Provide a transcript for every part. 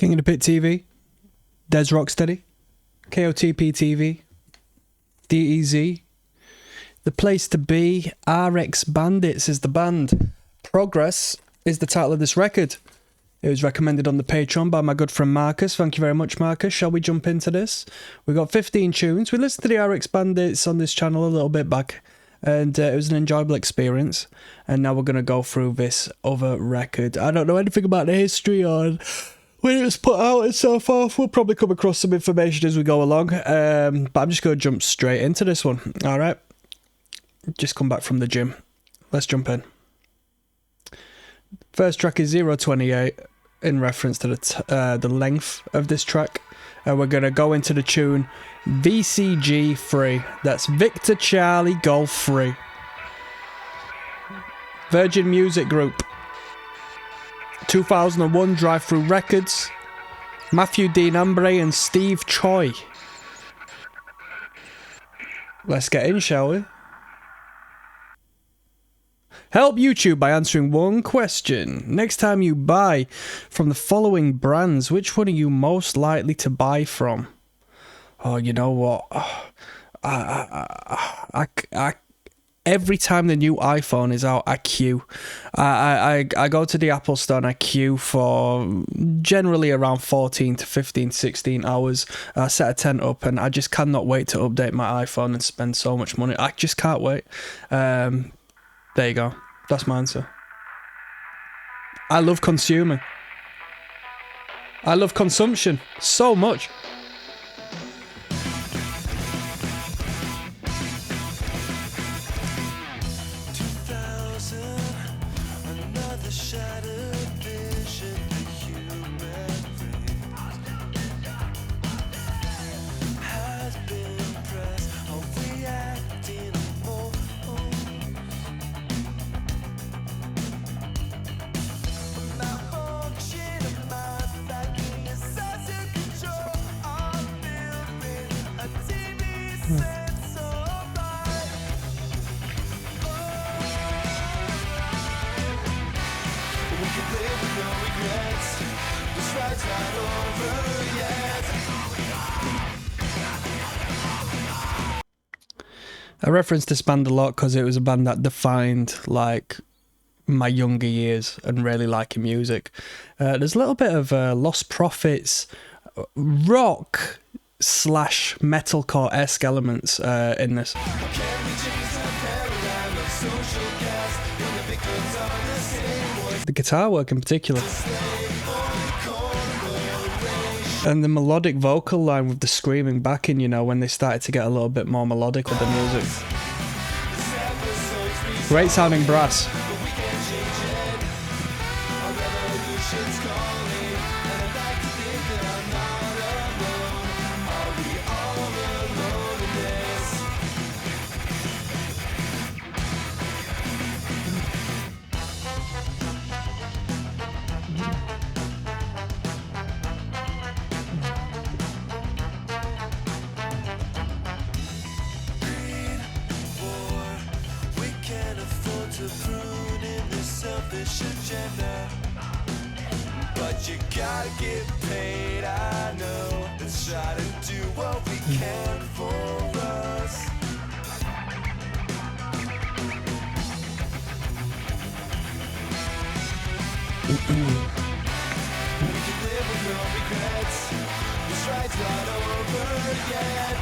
King of the Pit TV, Des Rocksteady, KOTP TV, DEZ, The Place to Be, RX Bandits is the band, Progress is the title of this record. It was recommended on the Patreon by my good friend Marcus. Thank you very much, Marcus. Shall we jump into this? We've got 15 tunes. We listened to the RX Bandits on this channel a little bit back, and it was an enjoyable experience. And now we're going to go through this other record. I don't know anything about the history on when it was put out and so forth. We'll probably come across some information as we go along. But I'm just going to jump straight into this one. All right. Just come back from the gym. Let's jump in. First track is 028 in reference to the length of this track. And we're going to go into the tune VCG 3. That's Victor Charlie Golf 3. Virgin Music Group. 2001 Drive-Thru Records. Matthew Dean Ambre and Steve Choi. Let's get in, shall we? Help YouTube by answering one question. Next time you buy from the following brands, which one are you most likely to buy from? Oh, you know what? Every time the new iPhone is out, I queue. I go to the Apple Store and I queue for generally around 14 to 15, 16 hours. I set a tent up and I just cannot wait to update my iPhone and spend so much money. I just can't wait. There you go. That's my answer. I love consuming. I love consumption so much. I reference this band a lot because it was a band that defined like my younger years and really liking music. There's a little bit of Lost Prophets rock / metalcore-esque elements in this. The guitar work in particular. And the melodic vocal line with the screaming backing, you know, when they started to get a little bit more melodic with the music. Great sounding brass. But you gotta get paid, I know. Let's try to do what we can for us. We can live with no regrets. This ride's not over yet.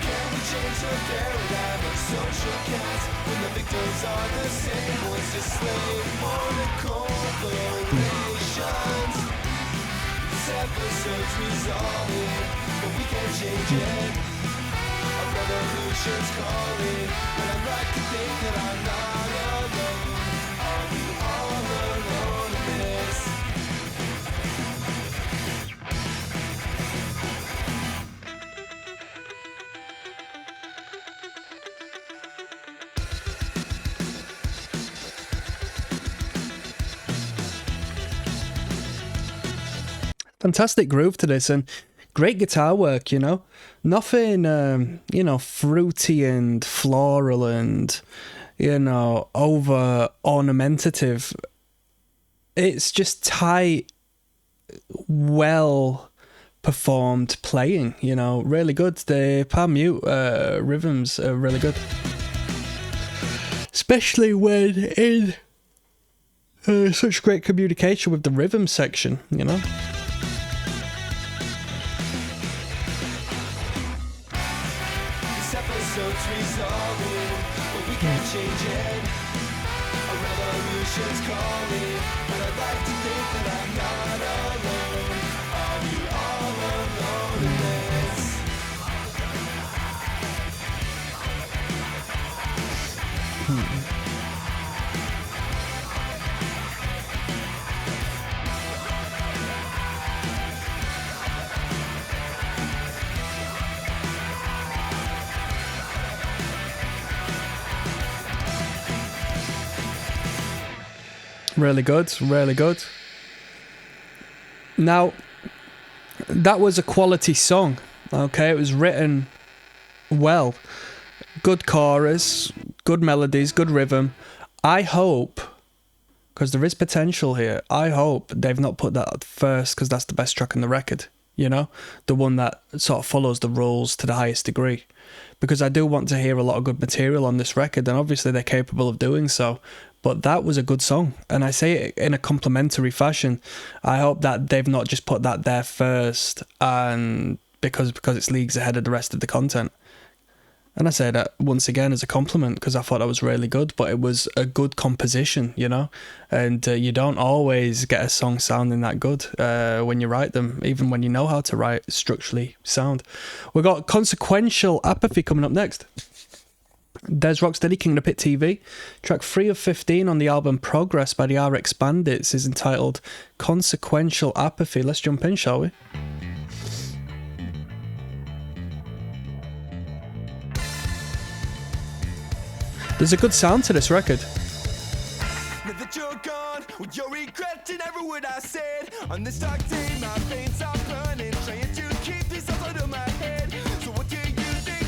Can we change the paradigm of social cats? When the victims are the same ones, just slave morning corporations. This episode's resolving, but we can't change it. A revolution's calling, and I'd like to think that I'm not alone. Are we all alone in this? Fantastic groove to this and great guitar work, you know. Nothing, you know, fruity and floral and, you know, over ornamentative. it's just tight, well performed playing, you know, really good. The palm mute rhythms are really good, especially when in such great communication with the rhythm section, you know. This episode's resolving, but we can't change it. A revolution's calling, but I'd like to think that I'm not alone. Are you all alone in this? Really good, really good. Now, that was a quality song, okay? It was written well. Good chorus, good melodies, good rhythm. I hope, because there is potential here, I hope they've not put that first, because that's the best track on the record, you know? The one that sort of follows the rules to the highest degree. Because I do want to hear a lot of good material on this record, and obviously they're capable of doing so. But that was a good song, and I say it in a complimentary fashion. I hope that they've not just put that there first, and because it's leagues ahead of the rest of the content. And I say that once again as a compliment, because I thought that was really good, but it was a good composition, you know? And you don't always get a song sounding that good when you write them, even when you know how to write structurally sound. We've got Consequential Apathy coming up next. There's Rocksteady, King of the Pit TV. Track 3 of 15 on the album Progress by the RX Bandits is entitled Consequential Apathy. Let's jump in, shall we? There's a good sound to this record. Now that you're gone, well, you're regretting every word I said. On this dark day, my veins are burning, trying to keep these thoughts out of my head. So what do you think?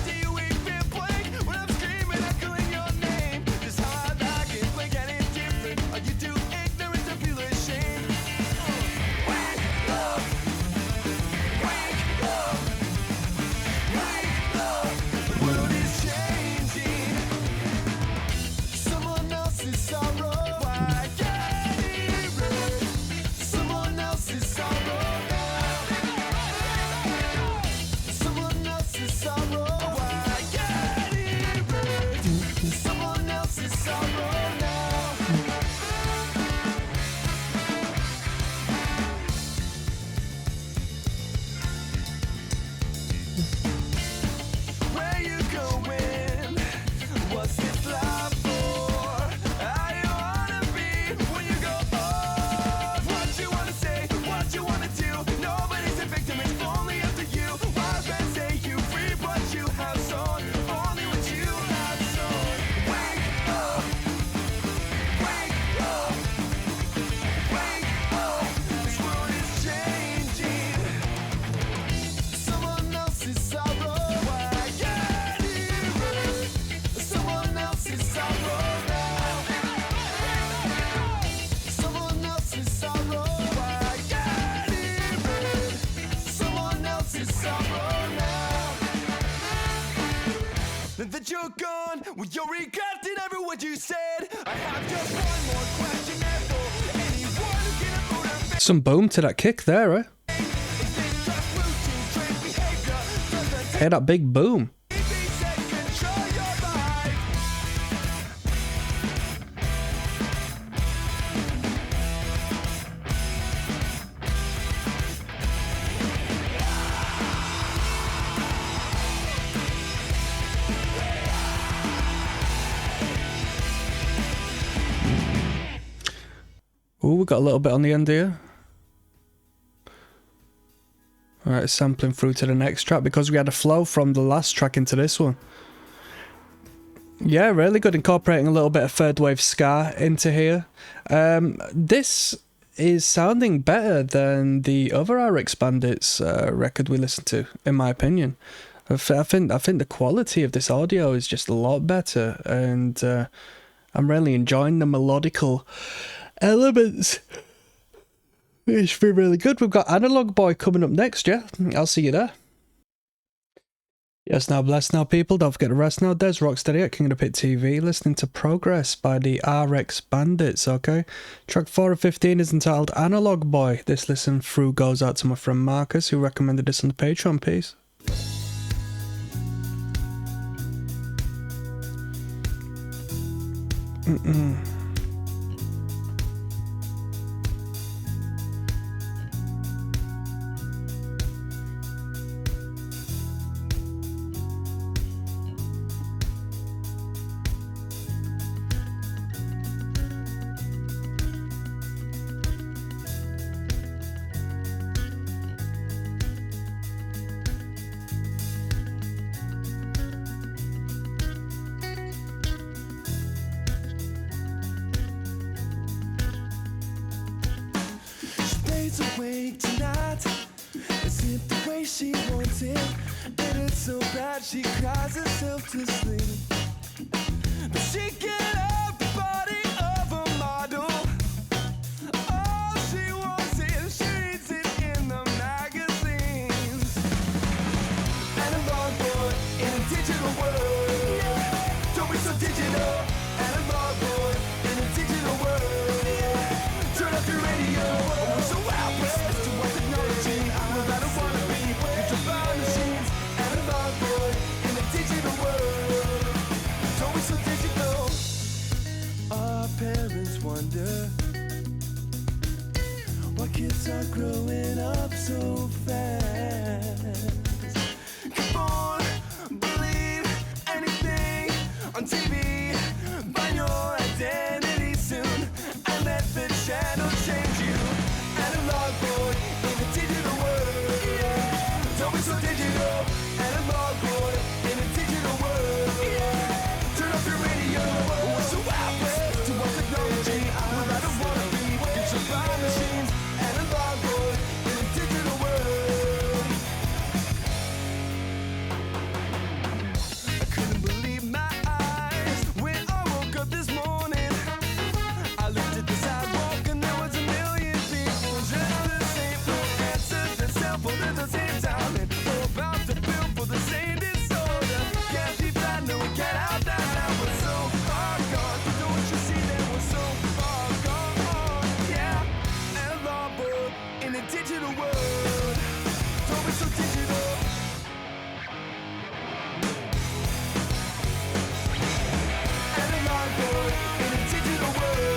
Do you even blink when I'm screaming, echoing your name? Just hard like it, blink and indifferent. Are you too ignorant to feel ashamed? Wake up! Wake up! Wake up! The world is changing. Someone else's sorrow, I get it. Someone else's sorrow now. Someone else's sorrow, I get it. Someone else's sorrow now. Where you going? What's this life for? How you wanna be when you go off? What you wanna say, what you wanna do? Nobody's a victim, it's only up to you. Why can't say you reap what you have sown? Only what you have sown. Wake up! Wake up! Wake up! This world is changing. Someone else's sorrow, I get it. Someone else's sorrow now. Someone else's sorrow, I get it. Someone else's sorrow now. Now that you're gone, well, you're regretting every word you said. I have just one more question for anyone who can afford a Some boom to that kick there, eh? Hey, that big boom. Oh, we got a little bit on the end here. Alright, sampling through to the next track because we had a flow from the last track into this one. Yeah, really good, incorporating a little bit of third wave ska into here. This is sounding better than the other RX Bandits record we listened to, in my opinion. I think the quality of this audio is just a lot better, and I'm really enjoying the melodical elements It should be really good. We've got Analog Boy coming up next, yeah? I'll see you there. Yes, now bless now, people. Don't forget to rest now. Des Rocksteady at King of the Pit TV, listening to Progress by the RX Bandits, okay? Track 4 of 15 is entitled Analog Boy. This listen through goes out to my friend Marcus, who recommended this on the Patreon piece. Stays awake tonight. Is it the way she wants it? And it's so bad she cries herself to sleep. But she get up, body of a model. All she wants is she reads it in the magazines. Analog boy in a digital world. Don't be so digital. Analog boy in a digital world. Turn up your radio. We're so outburst to what technology. Well, I don't wanna be controlled machines. Analog boy in a digital world. Don't be so digital. Our parents wonder why kids are growing up so fast. Come on, believe anything on TV. Find your identity soon and let the channel change you. Analog boy in a digital world. Don't be so digital. Analog boy in a digital world. Turn off your radio. We're so outburst to our technology. Well, I don't wanna be controlled by machines. Analog boy in a digital world. I couldn't believe my eyes when I woke up this morning. I looked at the sidewalk and there was a million people dressed the same, no answers and cell phone at the same time, and we're about to bill for the same disorder. Can't keep that, no, we can't have that. Now we're so far gone. Don't you see that we're so far gone? Yeah, analog boy in a digital world. Don't be so digital. Analog boy in a digital world.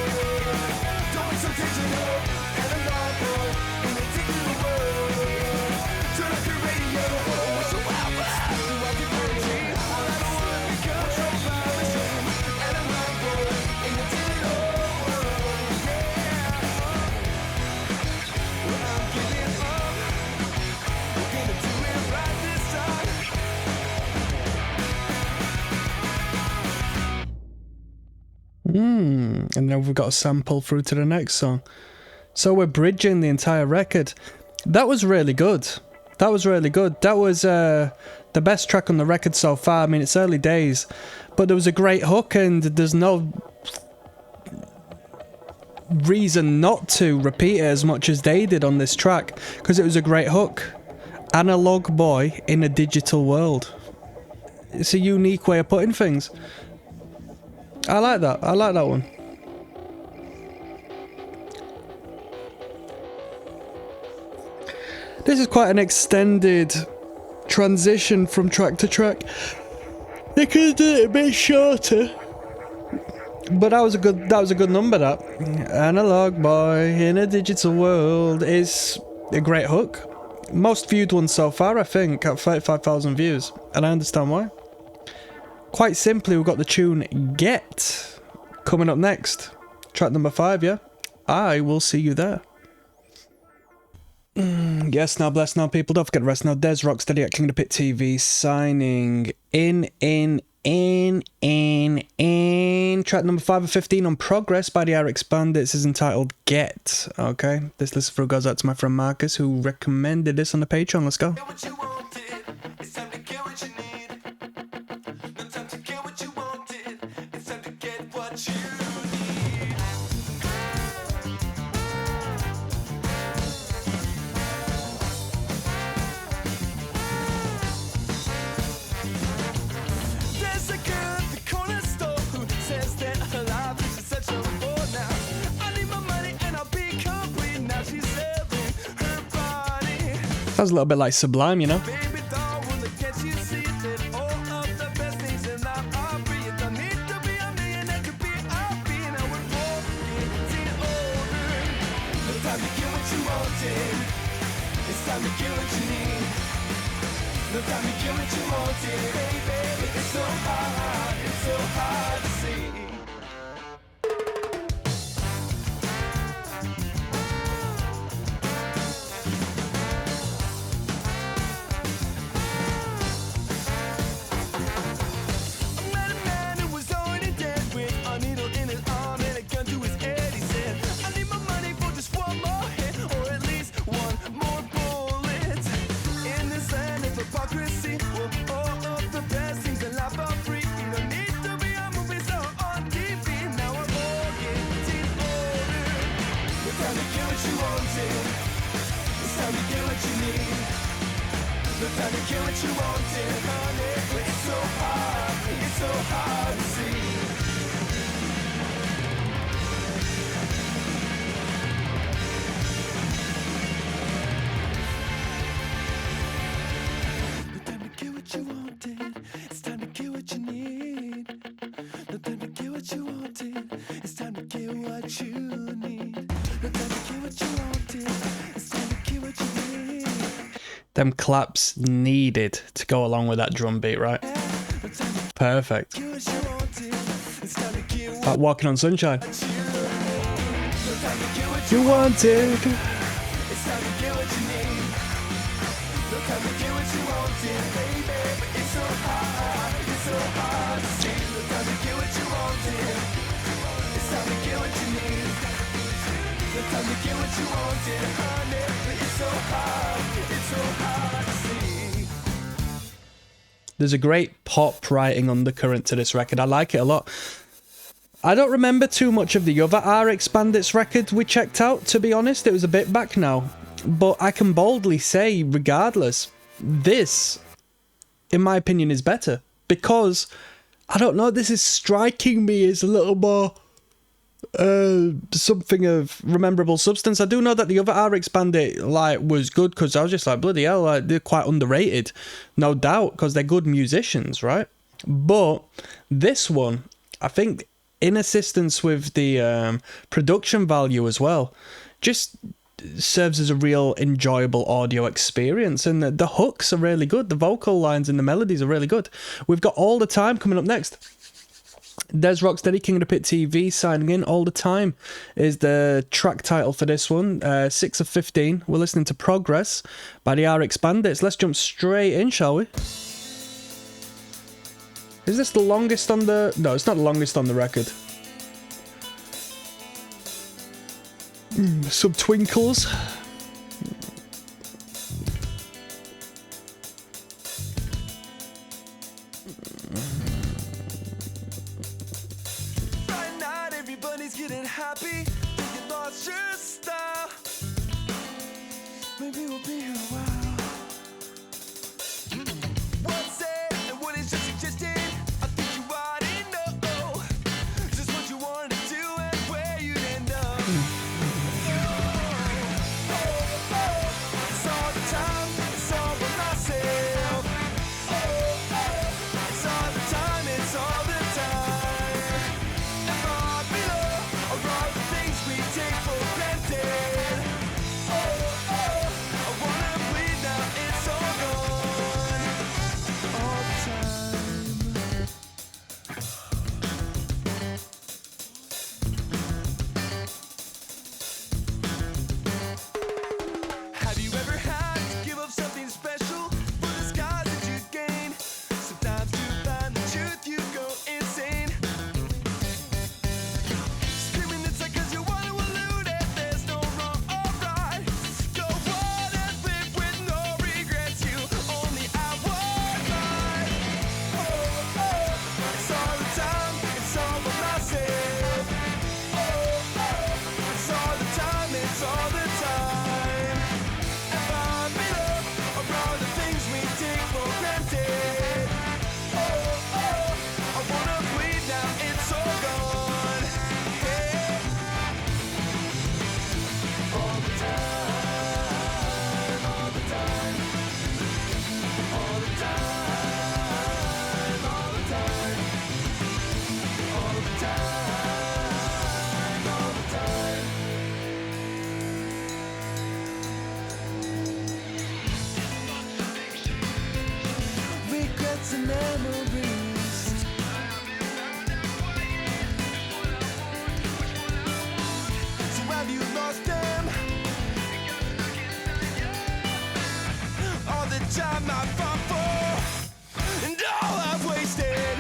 Don't be so digital. Analog boy in a digital world. Turn up your radio. We're so outburst to our technology. Well, I don't wanna be controlled by a machine. Analog boy in a digital world. Yeah. Well, I'm giving up. We're gonna do it right this time. And then we've got a sample through to the next song. So we're bridging the entire record. That was really good. That was really good. That was the best track on the record so far. I mean, it's early days, but there was a great hook, and there's no reason not to repeat it as much as they did on this track, because it was a great hook. Analog boy in a digital world. It's a unique way of putting things. I like that. I like that one. This is quite an extended transition from track to track. They could have done it a bit shorter, but that was a good number. That Analog Boy in a Digital World is a great hook. Most viewed one so far, I think, at 35,000 views, and I understand why. Quite simply, we've got the tune Get coming up next. Track number 5, yeah? I will see you there. Yes, now bless now, people. Don't forget to rest now. Des Rocksteady at King of the Pit TV signing in. Track number 5 of 15 on Progress by the RX Bandits is entitled Get. Okay, this listen through goes out to my friend Marcus, who recommended this on the Patreon. Let's go. Get what you wanted. It's time to get what you need. No time to get what you wanted. It's time to get what you need. Sounds a little bit like Sublime, you know? Baby doll, well, can't you see that all of the best things in life are free? You don't need to be a millionaire to be happy. Now we're all getting older. No time to get what you wanted. It's time to get what you need. No time to get what you wanted, baby. It's so hard to see. Time to get what you wanted, honey. It's so hard to see. No time to get what you wanted. It's time to get what you need. No time to get what you wanted. It's time to get what you need. No time to get what you wanted. It's time to get what you need. Them claps needed to go along with that drum beat, right? Perfect. Like Walking on Sunshine. You wanted. It's time to get what you need. No time to get what you wanted, baby. It's so hard to see. No time to get what you wanted. It's time to get what you need. No time to get what you wanted, honey. It's so hard to see. There's a great pop writing undercurrent to this record. I like it a lot. I don't remember too much of the other RX Bandits record we checked out, to be honest. It was a bit back now. But I can boldly say, regardless, this, in my opinion, is better. Because, I don't know, this is striking me as a little more something of rememberable substance. I do know that the other RX Bandit was good, because I was just like, bloody hell, they're quite underrated, no doubt, because they're good musicians, right? But this one, I think, in assistance with the production value as well, just serves as a real enjoyable audio experience. And the hooks are really good, the vocal lines and the melodies are really good. We've got All the Time coming up next. Des Rocksteady, King of the Pit TV, signing in. All the Time is the track title for this one. 6 of 15. We're listening to Progress by the RX Bandits. Let's jump straight in, shall we? Is this the longest on the... No, it's not the longest on the record. Some twinkles. Right now, everybody's getting happy. Think you lost your style. Maybe we'll be here a while. What's it and what is just suggested? I think you already know just what you wanted to do and where you'd end up. It's all the time, it's all by myself. It's all the time, it's all the time. And far below are all the things we take for granted. I wanna bleed now, it's all gone. All the time. Have you ever had to give up something special for the scars that you gain? Sometimes to find the truth you go insane. Screaming it's like 'cause you want to elude it. There's no wrong or right. Go on and live with no regrets. You only have one life. It's all the time. It's all by myself. It's all the time. It's all the time. And far below are all the things we take for granted. I wanna bleed now. It's all gone. Hey. All the time. All the time. memories. So have you lost them? All the time I fought for, and all I've wasted.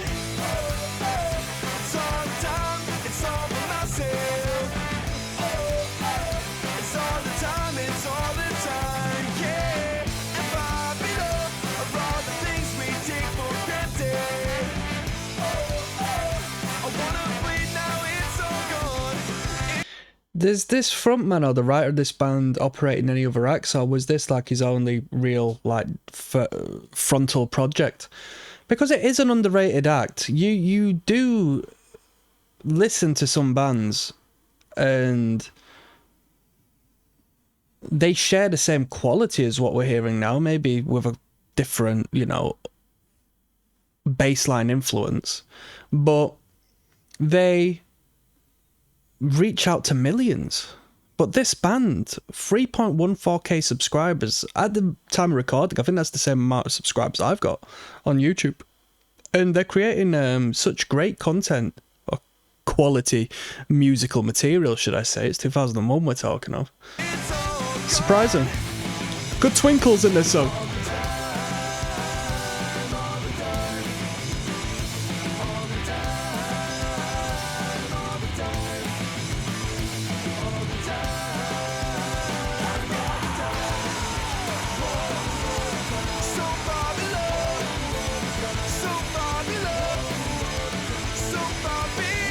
It's all the time, it's all for myself. It's all the time, it's all the time, yeah. If I beat up of all the things we take for granted. I wanna bleed now, it's all gone. Does this frontman or the writer of this band operate in any other acts, or was this like his only real like frontal project? Because it is an underrated act. You do listen to some bands and they share the same quality as what we're hearing now, maybe with a different, you know, baseline influence, but they reach out to millions. But this band, 3.14k subscribers at the time of recording. I think that's the same amount of subscribers I've got on YouTube, and they're creating such great content, or quality musical material, should I say. It's 2001 we're talking of. Surprising. Good twinkles in this song. So far below, so far below, so far below.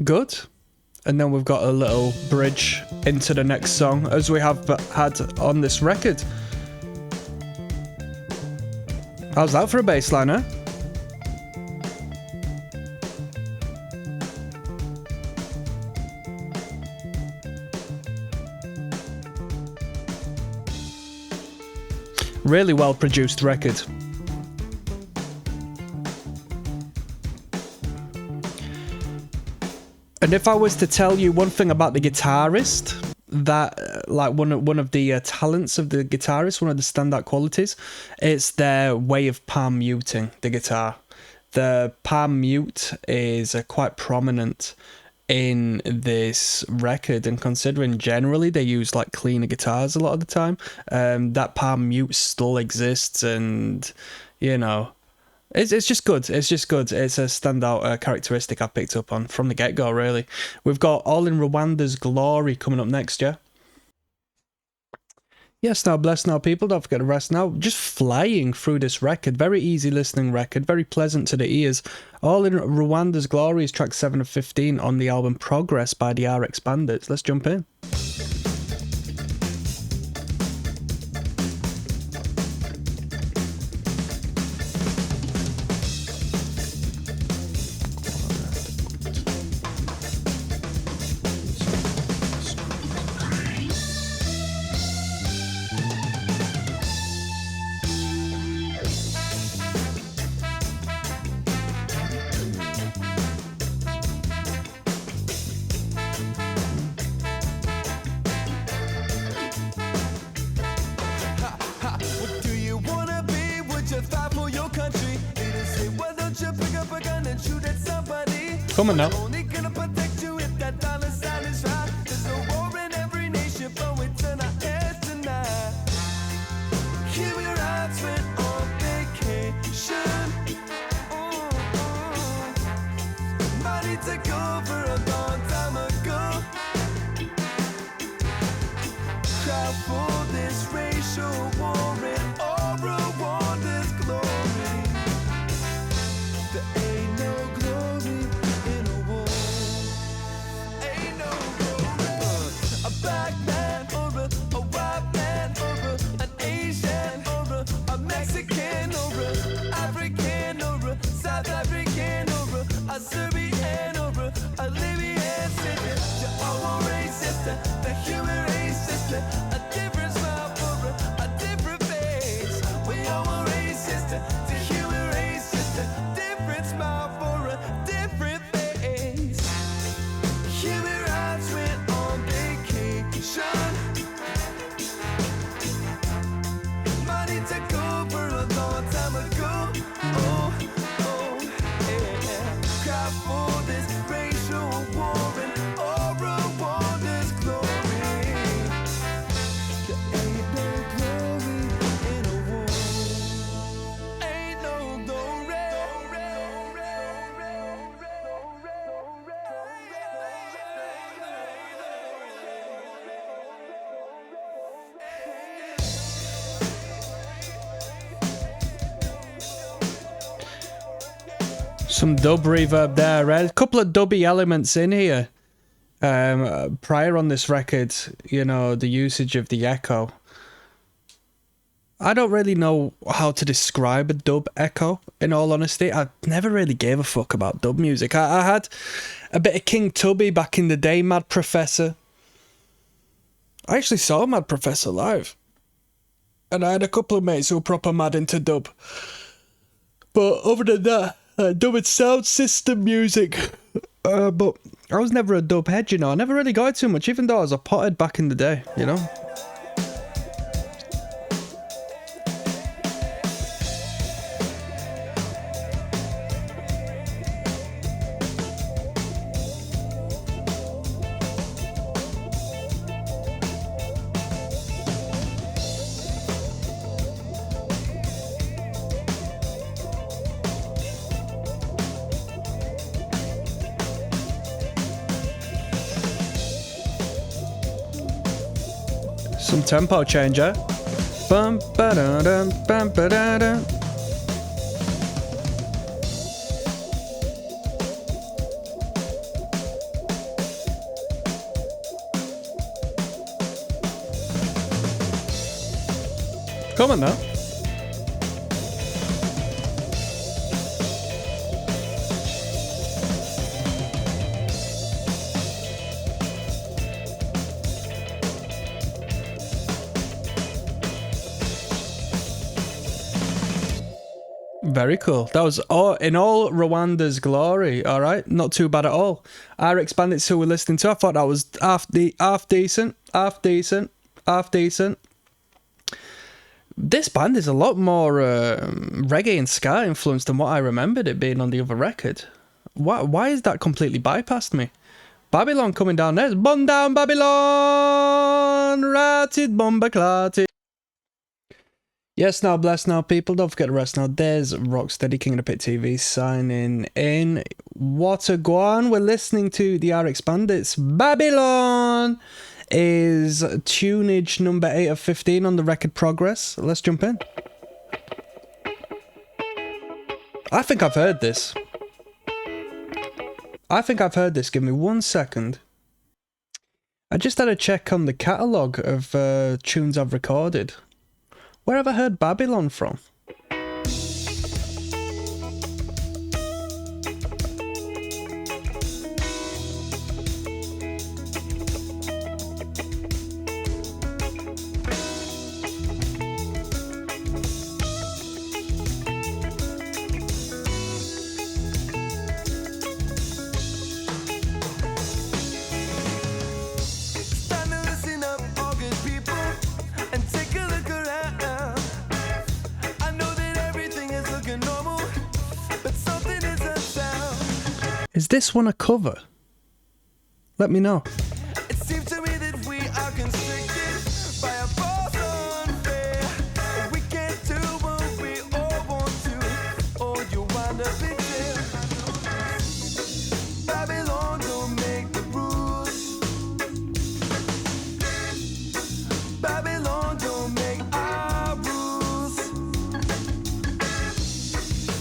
Good. And then we've got a little bridge into the next song, as we have had on this record. How's that for a bass line, huh? Really well produced record. And if I was to tell you one thing about the guitarist, that like one of the talents of the guitarist, one of the standout qualities, it's their way of palm muting the guitar. The palm mute is quite prominent in this record, and considering generally they use like cleaner guitars a lot of the time, that palm mute still exists, and you know, it's just good. It's just good. It's a standout characteristic I picked up on from the get-go, really. We've got All in Rwanda's Glory coming up next, yeah? Yes, now, bless now, people. Don't forget to rest now. Just flying through this record. Very easy listening record. Very pleasant to the ears. All in Rwanda's Glory is track 7 of 15 on the album Progress by the RX Bandits. Let's jump in. What do you wanna be? Would you fight for your country? Leaders say, why don't you pick up a gun and shoot at somebody? Come on now. Only gonna protect you if that dollar sign is right. There's a war in every nation, but we turn our heads tonight. Keep your eyes went on vacation. Money took over a long time ago. Crowd for this racial war and all Rwanda's glory. There ain't no glory in a war. Ain't no glory. A black man or a white man or an Asian or a Mexican or a African or a South African or a Serbian or a Libyan citizen. You're all racist, the human race system. A different smile for a different face. We all racist, the human race system. Different smile for a different face. Human rights went on vacation. Some dub reverb there. A couple of dubby elements in here. Prior on this record, you know, the usage of the echo. I don't really know how to describe a dub echo, in all honesty. I never really gave a fuck about dub music. I had a bit of King Tubby back in the day, Mad Professor. I actually saw Mad Professor live. And I had a couple of mates who were proper mad into dub. But other than that, dub and sound system music. But I was never a dub head, you know. I never really got it too much, even though I was a pothead back in the day, you know. Some tempo changer. Bum ba da dum bum ba da dum. Come on now. Very cool. That was in all Rwanda's glory. All right, not too bad at all. RX Bandits, who we're listening to, I thought that was half decent. This band is a lot more reggae and ska influenced than what I remembered it being on the other record. Why is that completely bypassed me? Babylon coming down there. Bun down Babylon, ratted bomba clatted. Yes, now, bless now, people. Don't forget to rest now. There's Rocksteady, King of the Pit TV, signing in. What a guan. We're listening to the RX Bandits. Babylon is tunage number 8 of 15 on the record progress. Let's jump in. I think I've heard this. Give me 1 second. I just had a check on the catalogue of tunes I've recorded. Where have I heard Babylon from? Is this one a cover? Let me know. It seems to me that we are constricted by a false unfair. We can't do what we all want to, or you wind up in jail. Babylon don't make the rules. Babylon don't make our rules.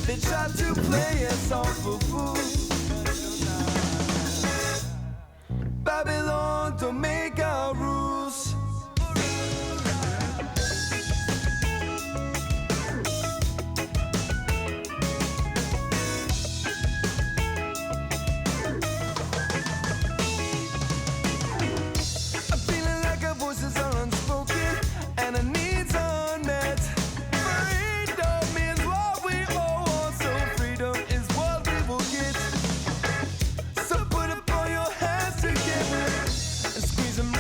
They try to play us off for fools. Babylon don't make our rules. I'm feeling like our voices are unspoken and our needs are unmet. Freedom is what we all want, so freedom is what we will get. So put up all your hands together and squeeze them.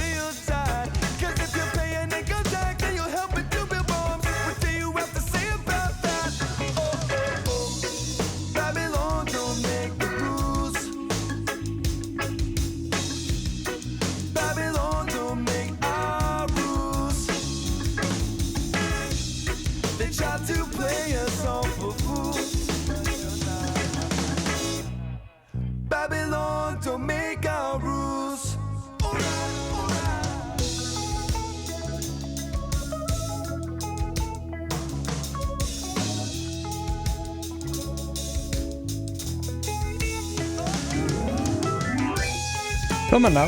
Come on now.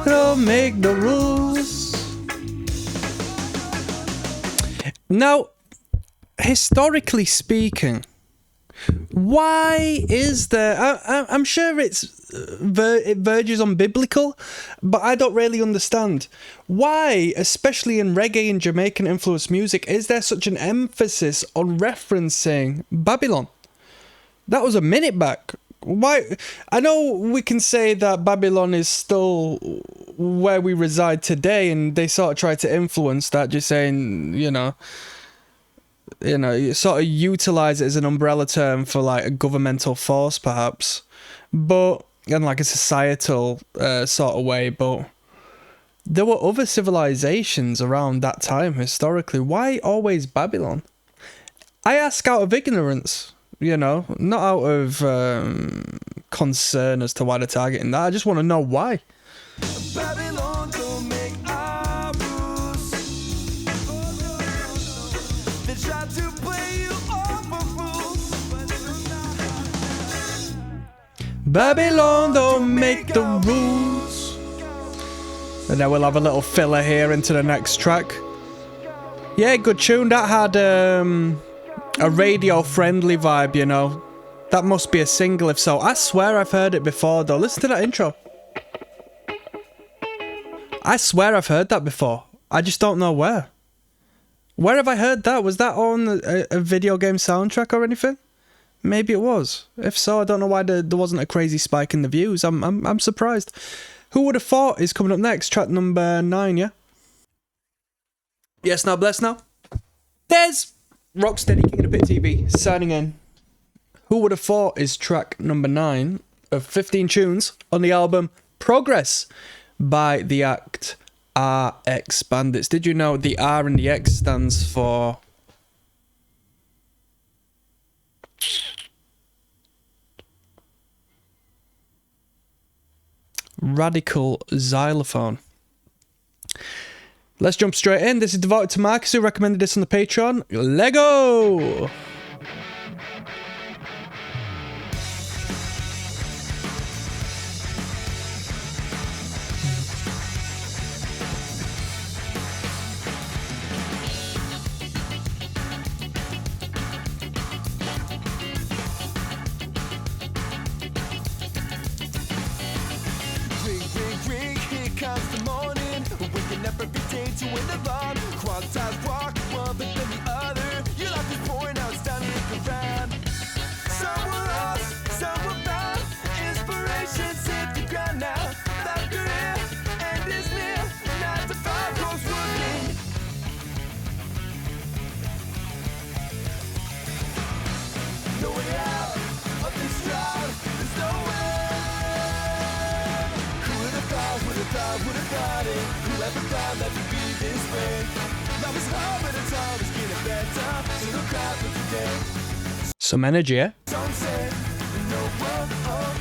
Don't make the rules. Now, historically speaking, why is there... I'm sure it verges on biblical, but I don't really understand. Why, especially in reggae and Jamaican-influenced music, is there such an emphasis on referencing Babylon? That was a minute back. Why? I know we can say that Babylon is still where we reside today, and they sort of try to influence that, just saying, you know, you sort of utilize it as an umbrella term for like a governmental force, perhaps, but in like a societal sort of way. But there were other civilizations around that time historically. Why always Babylon? I ask out of ignorance. You know, not out of concern as to why they're targeting that. I just want to know why. Babylon don't make our rules. They try to play you off for fools. Babylon don't make the rules. And then we'll have a little filler here into the next track. Yeah, good tune. That had a radio-friendly vibe, you know. That must be a single if so. I swear I've heard it before, though. Listen to that intro. I swear I've heard that before. I just don't know where. Where have I heard that? Was that on a video game soundtrack or anything? Maybe it was. If so, I don't know why there wasn't a crazy spike in the views. I'm surprised. Who Would Have Thought is coming up next. Track number 9, yeah? Yes, now, bless now. There's Rocksteady, King of the Pit TV, signing in. Who Would Have Thought is track number 9 of 15 tunes on the album Progress by the act RX Bandits. Did you know the R and the X stands for radical xylophone? Let's jump straight in. This is devoted to Marcus, who recommended this on the Patreon. Lego! Ring, ring, ring, here comes the morning. Waking up every day to win the ball. Quantize walk, one but then the other. Your life is pouring out, it's time to look around. Somewhere else, somewhere bound. Inspiration's hit the ground now. That career end is near. 9 to 5 goes working. No way out of this drought. There's no way. Would have thought it. Whoever thought that would be this way. Love is hard, but it's always getting better. So look out for today. Some energy, eh? Don't say no one of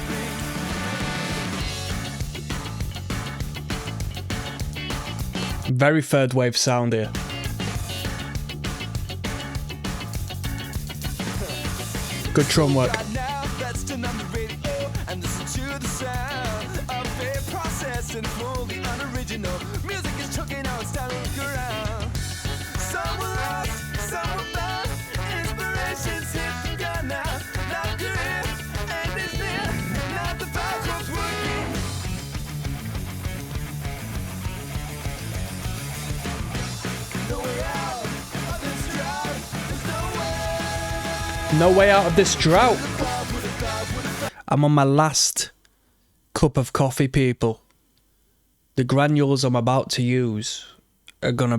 me. Very third wave sound here. Good drum work. Right now, let's turn on the radio and listen to the sound of a process and fully unoriginal. Music is choking out, it's time to look around. Somewhere else, somewhere back. Inspiration's hit the ground now. Not good, and it's near. Not the power comes working. No way out of this drought. There's no way. No way out of this drought. I'm on my last cup of coffee, people. The granules I'm about to use are gonna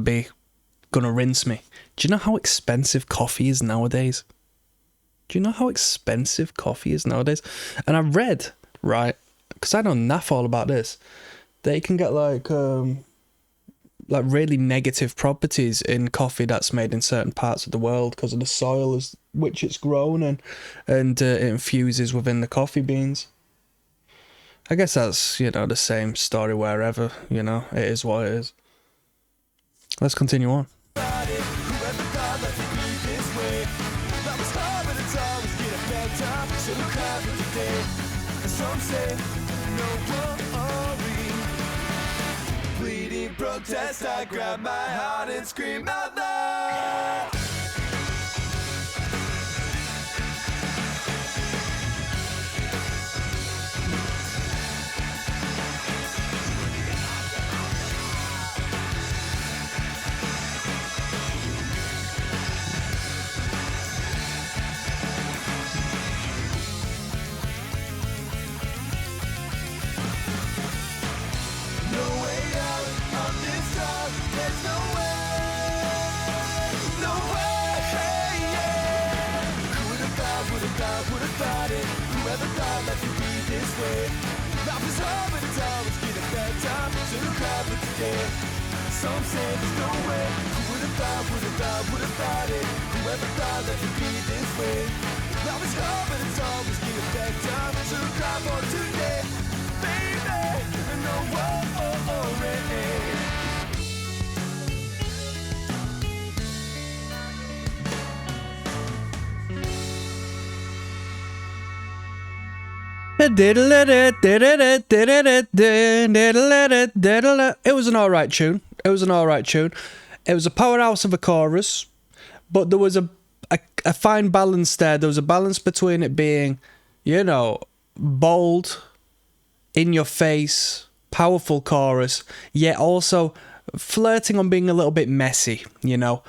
rinse me. Do you know how expensive coffee is nowadays? Do you know how expensive coffee is nowadays? And I read, right, because I know naff all about this, that you can get like really negative properties in coffee that's made in certain parts of the world because of the soil as which it's grown and it infuses within the coffee beans. I guess that's, you know, the same story wherever, you know, it is what it is. Let's continue on. Whoever thought life would be this way? That was hard, but it's always getting better. So look out for today. And some say, no worry. Bleeding protest, I grab my heart and scream out loud. Whoever thought life would be this way? Life is hard, but it's always getting better. So look out for today. Some say there's no way. Who would have thought it? Whoever thought life would be this way? Life is hard, but it's always getting better. So look out for today, baby. No worry. It was an alright tune. It was a powerhouse of a chorus, but there was a fine balance there. There was a balance between it being, you know, bold, in your face, powerful chorus, yet also flirting on being a little bit messy, you know,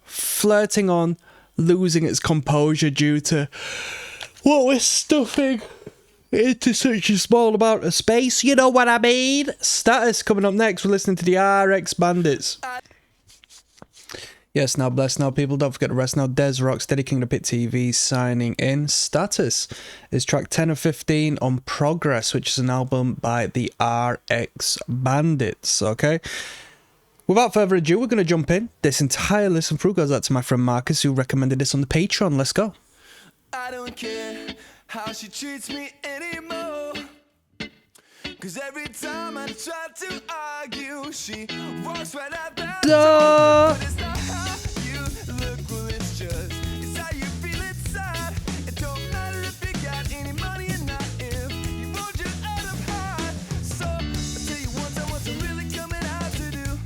flirting on losing its composure due to what we're stuffing into such a small amount of space, you know what I mean? Status coming up next. We're listening to the RX Bandits. Yes, now bless now people. Don't forget to rest now. Des Rocksteady, King of Pit TV signing in. Status is track 10 of 15 on Progress, which is an album by the RX Bandits. Okay. Without further ado, we're going to jump in. This entire listen through goes out to my friend Marcus, who recommended this on the Patreon. Let's go. I don't care how she treats me anymore, 'cause every time I try to argue, she walks right out the door. But it's not how you look, well it's just, it's how you feel inside. It don't matter if you got any money or not, if you want your out of heart. So I'll tell you one time what's really coming out to do.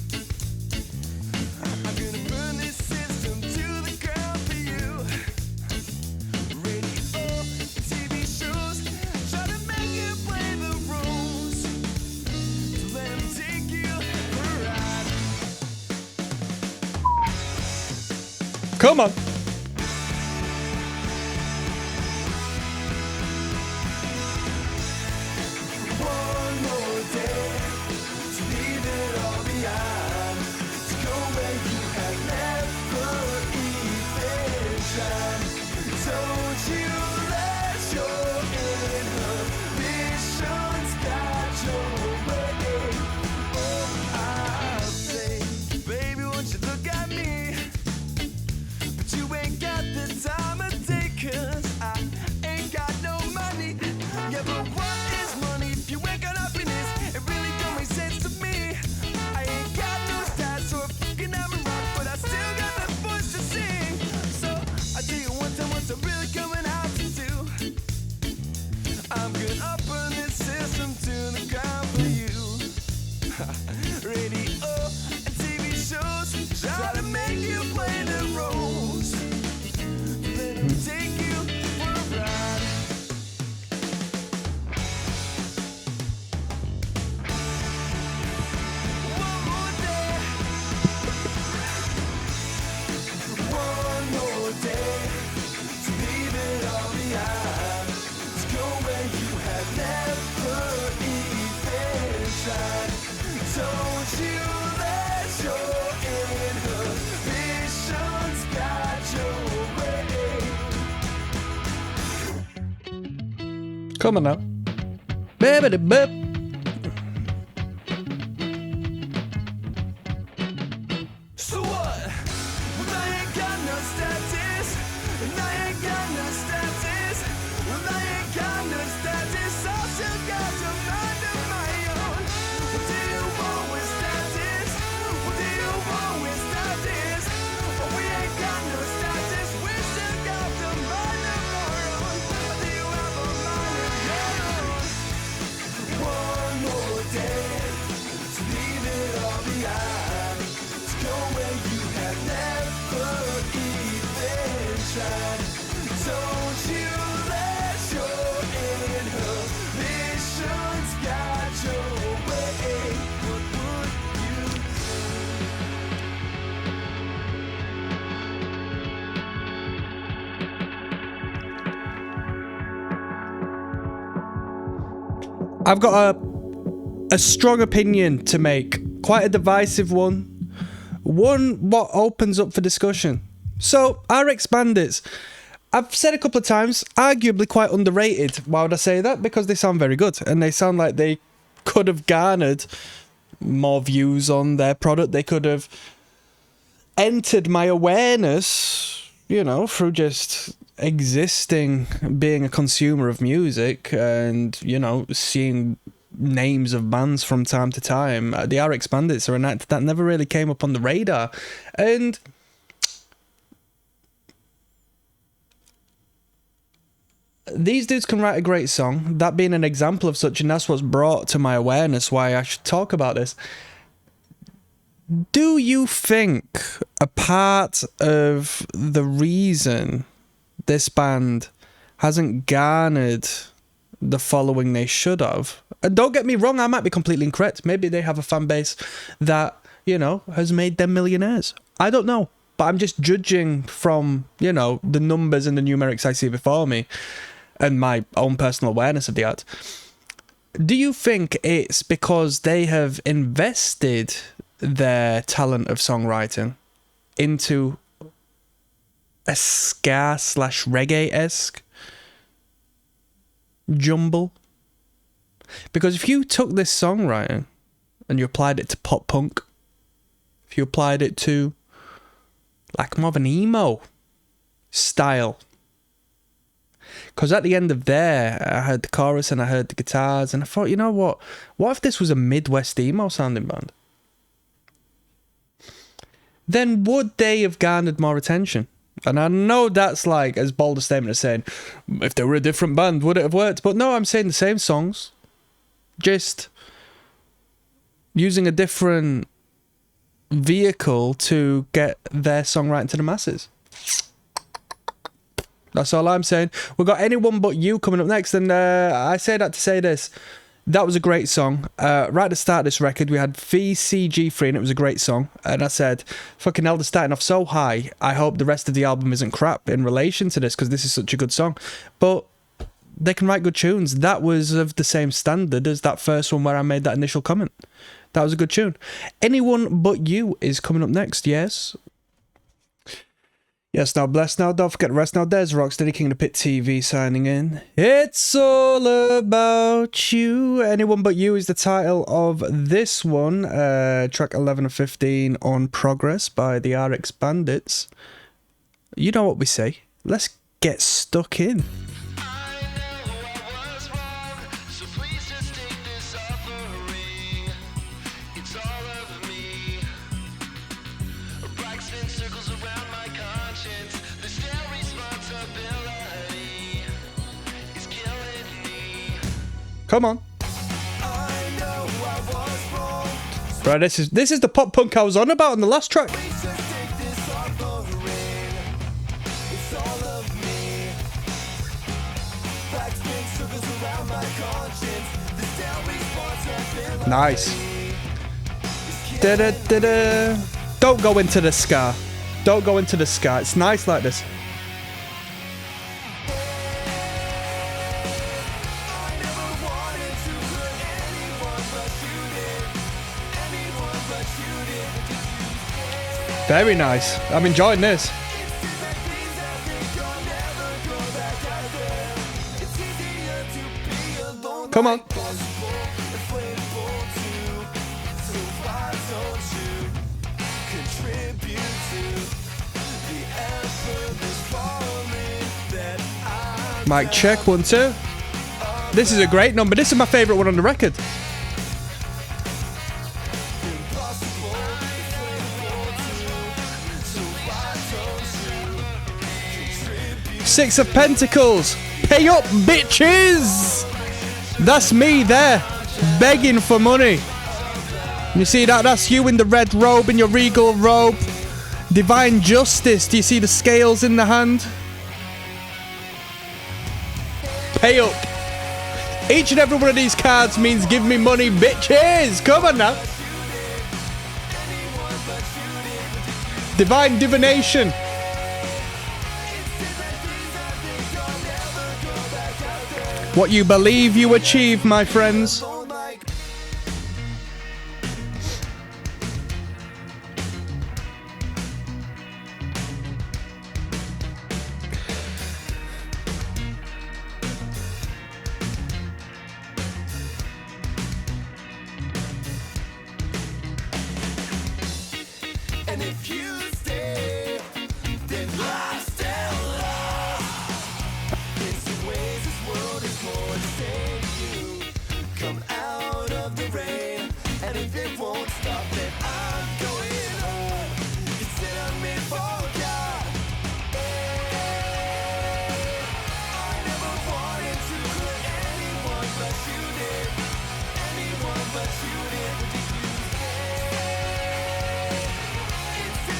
I'm gonna burn this system to the ground for you. Come on. One more day to leave it all behind, to go where you have never even tried. Don't you let your inhibitions guide your way. Oh, I say, baby, won't you look at me? But you ain't got the time of day, 'cause I ain't got no money. Yeah, but what is money if you ain't got happiness? It really don't make sense to me. I ain't got no stats or a fucking hammer rock, but I still got that voice to sing. So I tell you one time what's really coming out to do. I'm gonna burn this system to the ground for you. Radio and TV shows try to make you play the roles. Let them take you for a ride. One more day. One more day to leave it all behind, to go where you have never even tried. Don't you let your inhibitions guide your way. Come on now. Baby the bip. So what? Well, I ain't got no status, and I ain't got no status. Well, I ain't got no status, I still got to mind of my own. What do you want with status? What do you want? side. Don't you let your inhibitions guide your way. What would you I've got a strong opinion to make, quite a divisive one what opens up for discussion. So, RX Bandits, I've said a couple of times, arguably quite underrated. Why would I say that? Because they sound very good, and they sound like they could have garnered more views on their product. They could have entered my awareness, you know, through just existing, being a consumer of music and, you know, seeing names of bands from time to time. The RX Bandits are an act that never really came up on the radar. And these dudes can write a great song, that being an example of such, and that's what's brought to my awareness why I should talk about this. Do you think a part of the reason this band hasn't garnered the following they should have, and don't get me wrong, I might be completely incorrect, maybe they have a fan base that, you know, has made them millionaires, I don't know, but I'm just judging from, you know, the numbers and the numerics I see before me and my own personal awareness of the art. Do you think it's because they have invested their talent of songwriting into a ska/reggae-esque jumble? Because if you took this songwriting and you applied it to pop punk, if you applied it to like more of an emo style, because at the end of there I heard the chorus and I heard the guitars and I thought, you know what if this was a Midwest emo sounding band? Then would they have garnered more attention? And I know that's like as bold a statement as saying, if they were a different band, would it have worked? But no, I'm saying the same songs, just using a different vehicle to get their songwriting to the masses. That's all I'm saying. We've got Anyone But You coming up next, and I say that to say this. That was a great song. Right at the start of this record, we had VCG3, and it was a great song. And I said, fucking hell, they're starting off so high. I hope the rest of the album isn't crap in relation to this, because this is such a good song. But they can write good tunes. That was of the same standard as that first one where I made that initial comment. That was a good tune. Anyone But You is coming up next, yes? Yes, now bless now, don't forget the rest now. There's ROCKSTEADY, King of the Pit TV signing in. It's all about you. Anyone But You is the title of this one. Track 11 of 15 on Progress by the RX Bandits. You know what we say. Let's get stuck in. Come on. Right, this is the pop punk I was on about in the last track. Nice. Da-da-da-da. Don't go into the ska. Don't go into the ska. It's nice like this. Very nice. I'm enjoying this. Come on. Mic check, 1, 2. This is a great number. This is my favourite one on the record. Six of Pentacles. Pay up, bitches. That's me there, begging for money. You see that? That's you in the red robe, in your regal robe. Divine Justice. Do you see the scales in the hand? Pay up. Each and every one of these cards means give me money, bitches. Come on now. Divine divination. What you believe you achieve, my friends. And if you stay, then I'm still lost. In some ways, this world is more to save you. Come out of the rain, and if it won't stop, then I'm going home. You said I'm made for God. I never wanted to hurt anyone but you did. Anyone but you did. Would you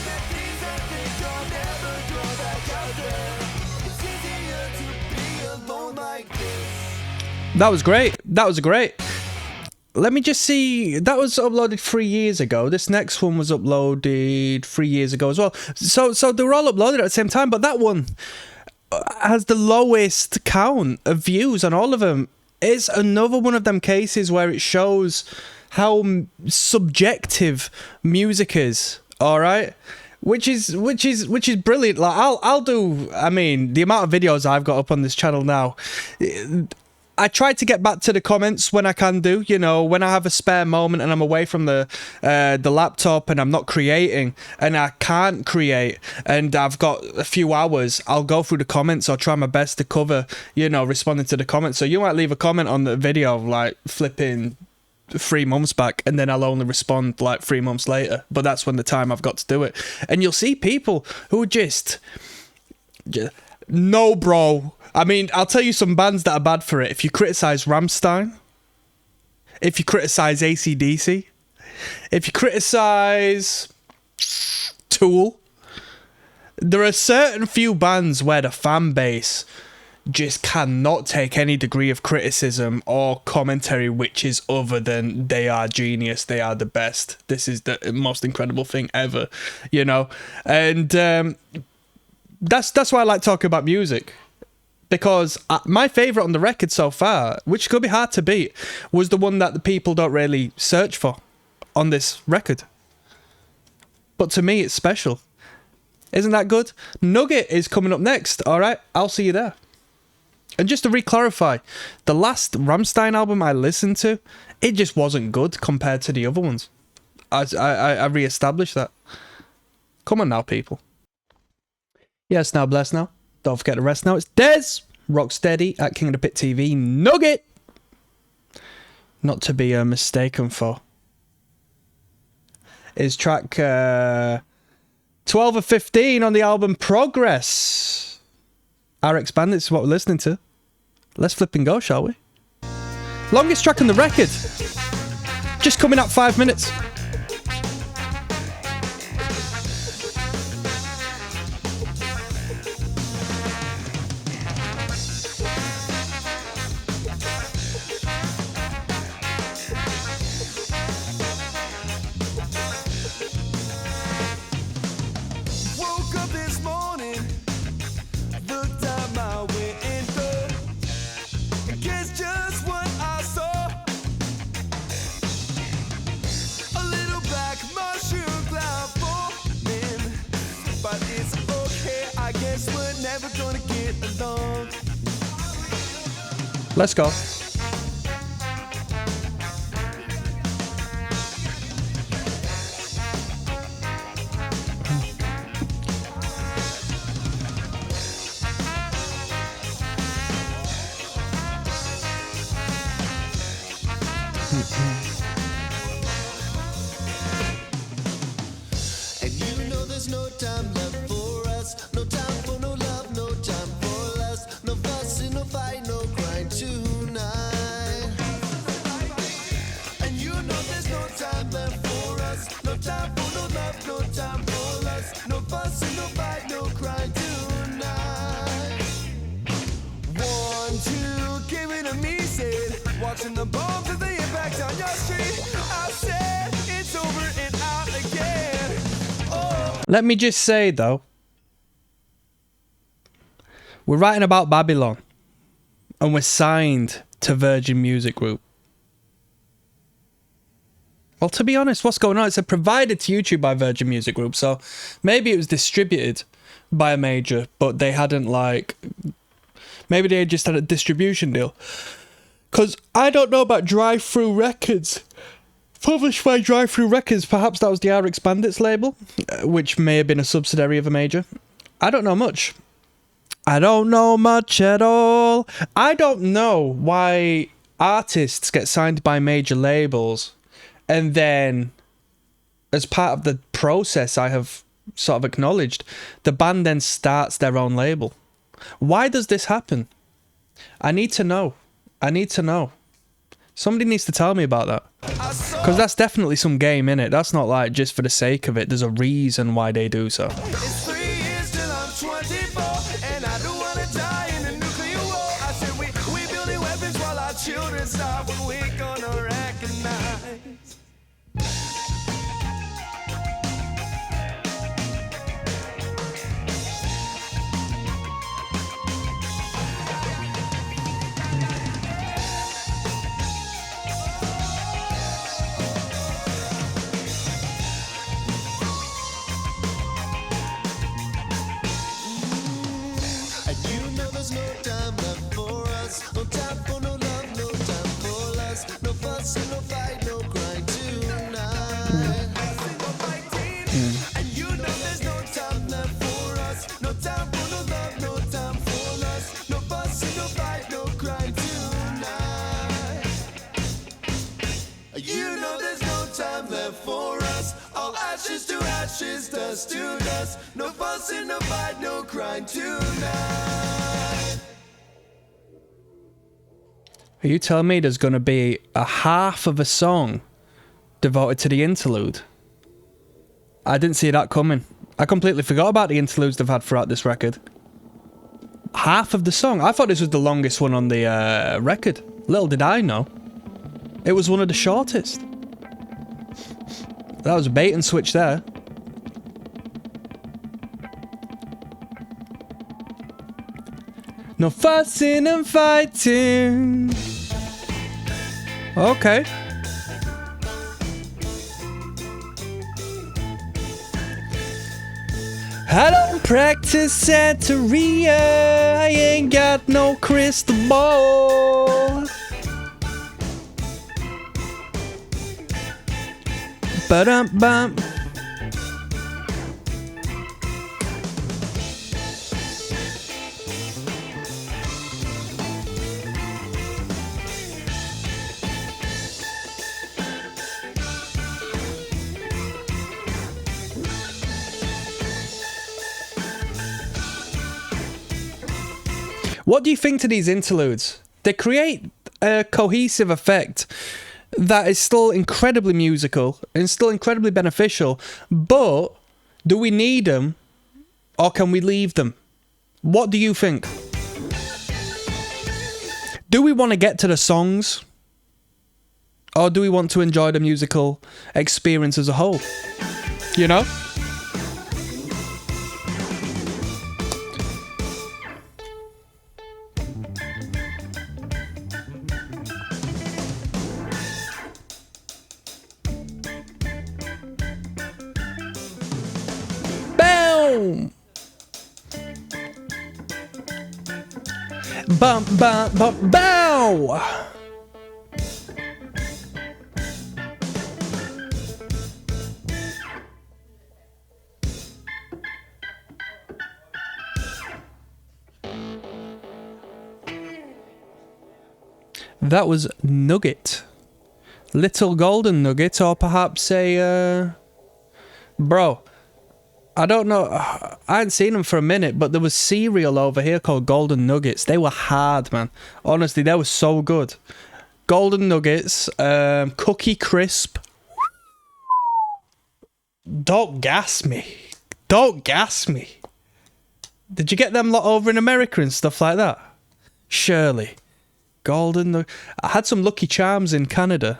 That was great. That was great. Let me just see. That was uploaded 3 years ago. This next one was uploaded 3 years ago as well. So they were all uploaded at the same time, but that one has the lowest count of views on all of them. It's another one of them cases where it shows how subjective music is. All right. Which is brilliant. Like I'll do. I mean, the amount of videos I've got up on this channel now. I try to get back to the comments when I can do. You know, when I have a spare moment and I'm away from the laptop and I'm not creating and I can't create and I've got a few hours, I'll go through the comments. I'll try my best to cover. You know, responding to the comments. So you might leave a comment on the video like flipping 3 months back, and then I'll only respond like 3 months later, but that's when the time I've got to do it. And you'll see people who just no, bro. I mean, I'll tell you some bands that are bad for it. If you criticize Rammstein, if you criticize AC/DC, if you criticize Tool, there are certain few bands where the fan base just cannot take any degree of criticism or commentary which is other than they are genius, they are the best, this is the most incredible thing ever, you know. And that's why I like talking about music, because my favorite on the record so far, which could be hard to beat, was the one that the people don't really search for on this record, but to me it's special. Isn't that good? Nugget is coming up next. All right, I'll see you there. And just to re-clarify, the last Rammstein album I listened to, it just wasn't good compared to the other ones. I re-established that. Come on now, people. Yes, now bless now. Don't forget the rest now. It's Des, Rocksteady at King of the Pit TV, Nugget. Not to be mistaken for. Is track 12 of 15 on the album Progress. RX Bandits is what we're listening to. Let's flip and go, shall we? Longest track on the record. Just coming up 5 minutes. Woke up this morning, looked out my window, and guess just what I saw. A little black mushroom cloud forming, but it's okay, I guess we're never gonna get along. Let's go. And you know there's no time left for us. No time for no love, no time for lust. No fuss, no fight, no grind tonight. And you know there's no time left for us. No time for no love, no time for lust. No fuss, no fight, no grind tonight. 1, 2, watching the bombs of the impact on your street. I said it's over and out again. Oh. Let me just say though, we're writing about Babylon and we're signed to Virgin Music Group. Well, to be honest, what's going on? It's provided to YouTube by Virgin Music Group, so maybe it was distributed by a major, but they hadn't, like... Maybe they just had a distribution deal. Because I don't know about Drive-Thru Records. Published by Drive-Thru Records, perhaps that was the RX Bandits label, which may have been a subsidiary of a major. I don't know much. I don't know much at all. I don't know why artists get signed by major labels and then, as part of the process I have sort of acknowledged, the band then starts their own label. Why does this happen? I need to know. I need to know. Somebody needs to tell me about that. Because that's definitely some game in it. That's not like just for the sake of it. There's a reason why they do so. It's 3 years till I'm 24, and I don't wanna die in a nuclear war. I said we building weapons while our children starve. When we gonna recognize? And you know there's no time left for us. No time for no love, no time for lust. No fuss and no fight, no crying tonight. And you know there's no time left for us. No time for no love, no time for lust. No fuss and no fight, no crying tonight. You know there's no time left for us. All ashes to ashes, dust to dust. No fuss and no fight, no crying tonight. Are you telling me there's going to be a half of a song devoted to the interlude? I didn't see that coming. I completely forgot about the interludes they've had throughout this record. Half of the song? I thought this was the longest one on the record. Little did I know. It was one of the shortest. That was a bait and switch there. No fussing and fighting. Okay. I don't practice Santeria. I ain't got no crystal ball. Ba-dum-bum. What do you think to these interludes? They create a cohesive effect that is still incredibly musical and still incredibly beneficial, but do we need them or can we leave them? What do you think? Do we want to get to the songs or do we want to enjoy the musical experience as a whole? You know? Boom! Bump, bump, bump, bow! That was Nugget. Little Golden Nugget, or perhaps a, bro, I don't know, I hadn't seen them for a minute, but there was cereal over here called Golden Nuggets. They were hard, man. Honestly, they were so good. Golden Nuggets, Cookie Crisp. Don't gas me. Don't gas me. Did you get them lot over in America and stuff like that? Surely. golden. I had some Lucky Charms in Canada.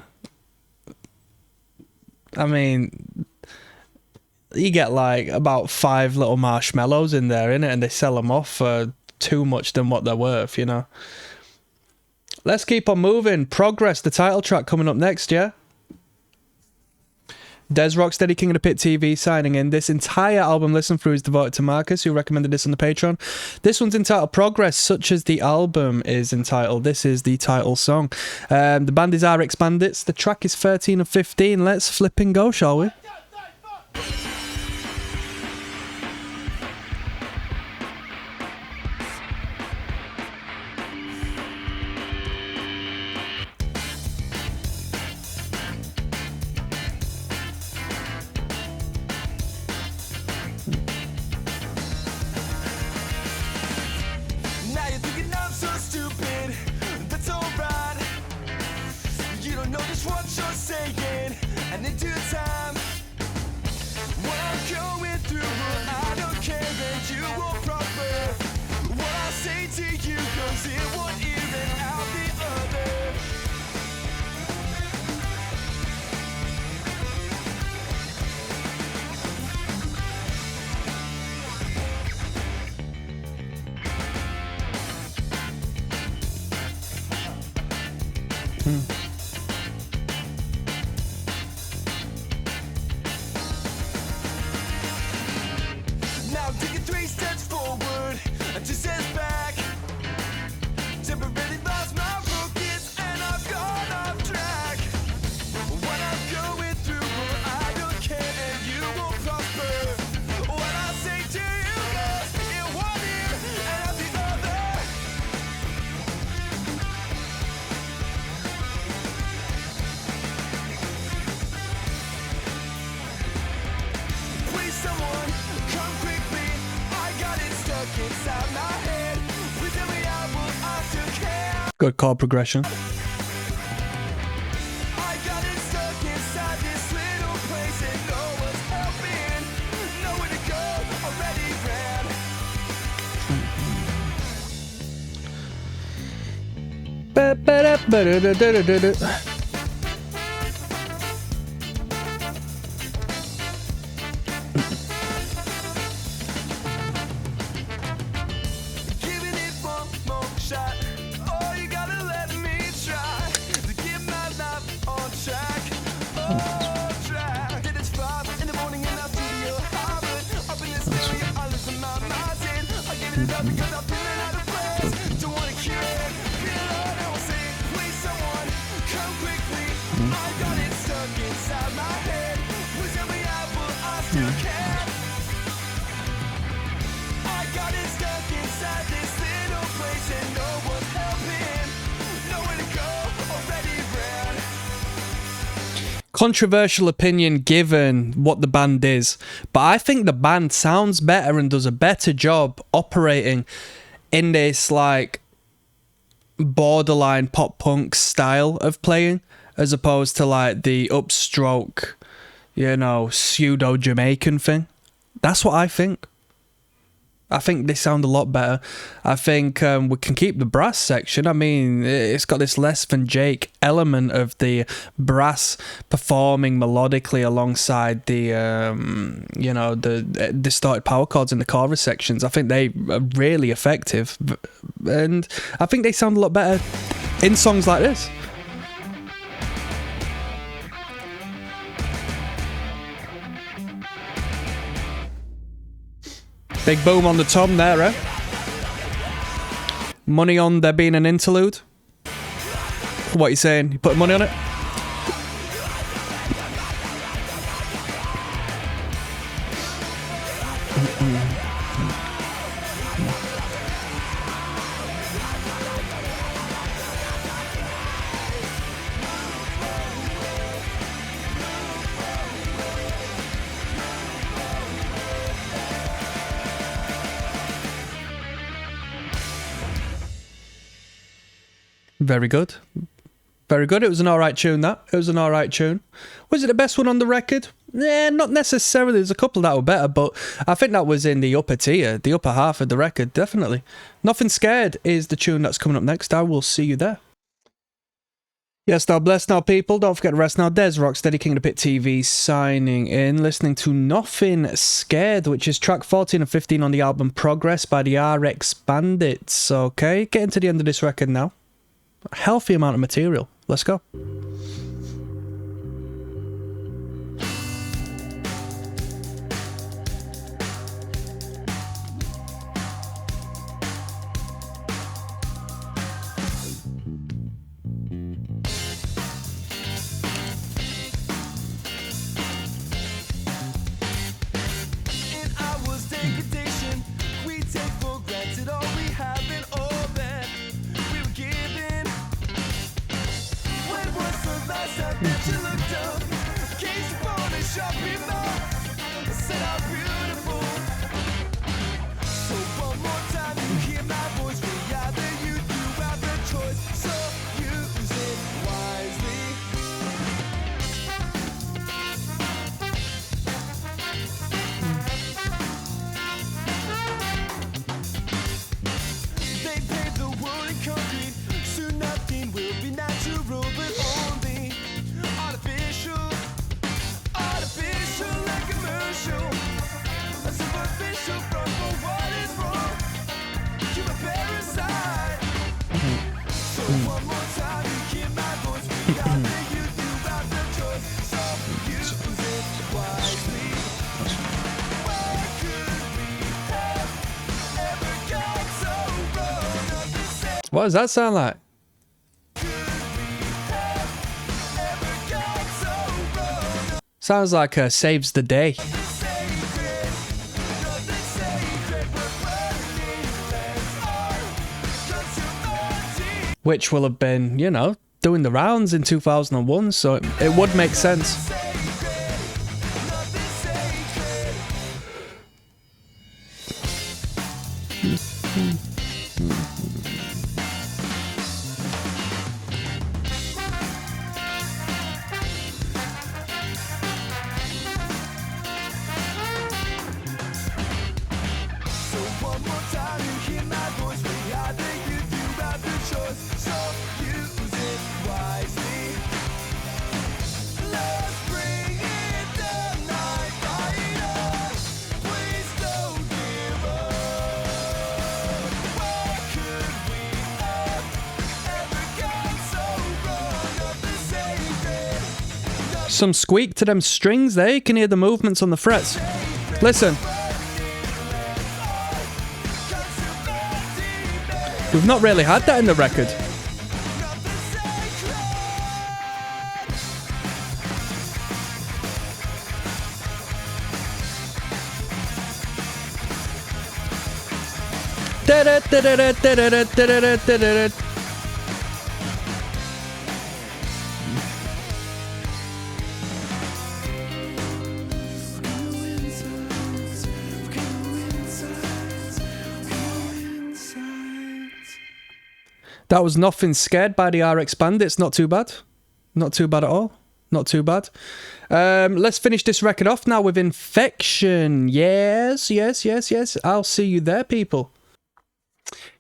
I mean, you get like about 5 little marshmallows in there, innit? And they sell them off for too much than what they're worth, you know. Let's keep on moving. Progress, the title track coming up next, yeah? Des Rocksteady, King of the Pit TV, signing in. This entire album listen through is devoted to Marcus, who recommended this on the Patreon. This one's entitled Progress, such as the album is entitled. This is the title song. The band is RX Bandits. The track is 13 of 15. Let's flip and go, shall we? Now taking 3 steps forward and 2 steps back. Temporarily lost my focus and I've gone off track. When I'm going through, I don't care and you won't prosper. What I say to you goes in one ear and out the other. Please someone come quickly, I got it stuck inside my head. Please tell me I will, I still care. Good chord progression. I got it stuck inside this little place and no one's helping. Nowhere to go, already ran. Giving it one more shot. Oh, you gotta let me try to get my life on track. On track. Did it's 5 in the morning in our studio Harvard. Up in this area, I listen my mind's in. I give it up because I'm feeling out of place. Don't wanna cure it. Feel alone, I will say, please someone come quickly. I got it stuck inside my head. Please tell me I will, I still can. I got it stuck inside this little place and no one's helping. Nowhere to go, already ran. Controversial opinion given what the band is, but I think the band sounds better and does a better job operating in this like borderline pop punk style of playing as opposed to like the upstroke, you know, pseudo Jamaican thing. That's what I think. I think they sound a lot better. I think we can keep the brass section. I mean, it's got this less than Jake element of the brass performing melodically alongside the, you know, the distorted power chords in the chorus sections. I think they are really effective. And I think they sound a lot better in songs like this. Big boom on the tom there, eh? Money on there being an interlude. What are you saying? You put money on it? Very good. Very good. It was an alright tune, that. It was an alright tune. Was it the best one on the record? Not necessarily. There's a couple that were better, but I think that was in the upper tier, the upper half of the record, definitely. Nothing Scared is the tune that's coming up next. I will see you there. Yes, now bless now, people. Don't forget to rest now. There's Rocksteady, King of the Pit TV, signing in, listening to Nothing Scared, which is track 14 and 15 on the album Progress by the RX Bandits. Okay, getting to the end of this record now. A healthy amount of material. Let's go. What does that sound like? Sounds like Saves the Day. Which will have been, you know, doing the rounds in 2001, so it would make sense. Some squeak to them strings there. You can hear the movements on the frets. Listen. We've not really had that in the record. That was Nothing Scared by the RX Bandits. Not too bad. Not too bad at all. Not too bad. Let's finish this record off now with Infection. Yes, yes, yes, yes. I'll see you there, people.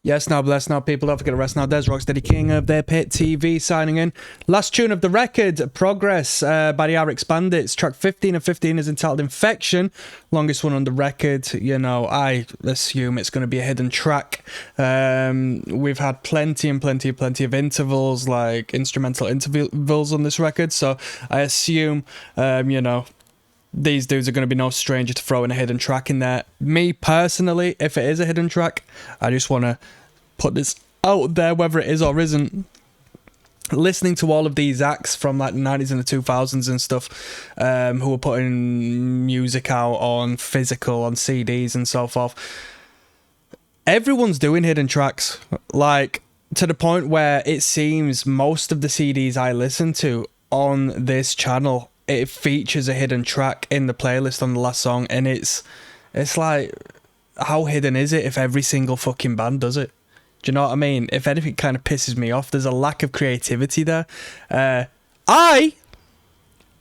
Yes, now bless now, people. Don't forget to rest now. There's Rocksteady, King of their Pit TV, signing in. Last tune of the record, Progress by the RX Bandits. Track 15 of 15 is entitled Infection. Longest one on the record. You know, I assume it's going to be a hidden track. We've had plenty of intervals, like instrumental intervals on this record. So I assume, you know, these dudes are going to be no stranger to throwing a hidden track in there. Me, personally, if it is a hidden track, I just want to put this out there, whether it is or isn't. Listening to all of these acts from like the 90s and the 2000s and stuff, who were putting music out on physical, on CDs and so forth, everyone's doing hidden tracks. Like, to the point where it seems most of the CDs I listen to on this channel, it features a hidden track in the playlist on the last song, and it's like, how hidden is it if every single fucking band does it? Do you know what I mean? If anything kind of pisses me off, there's a lack of creativity there. I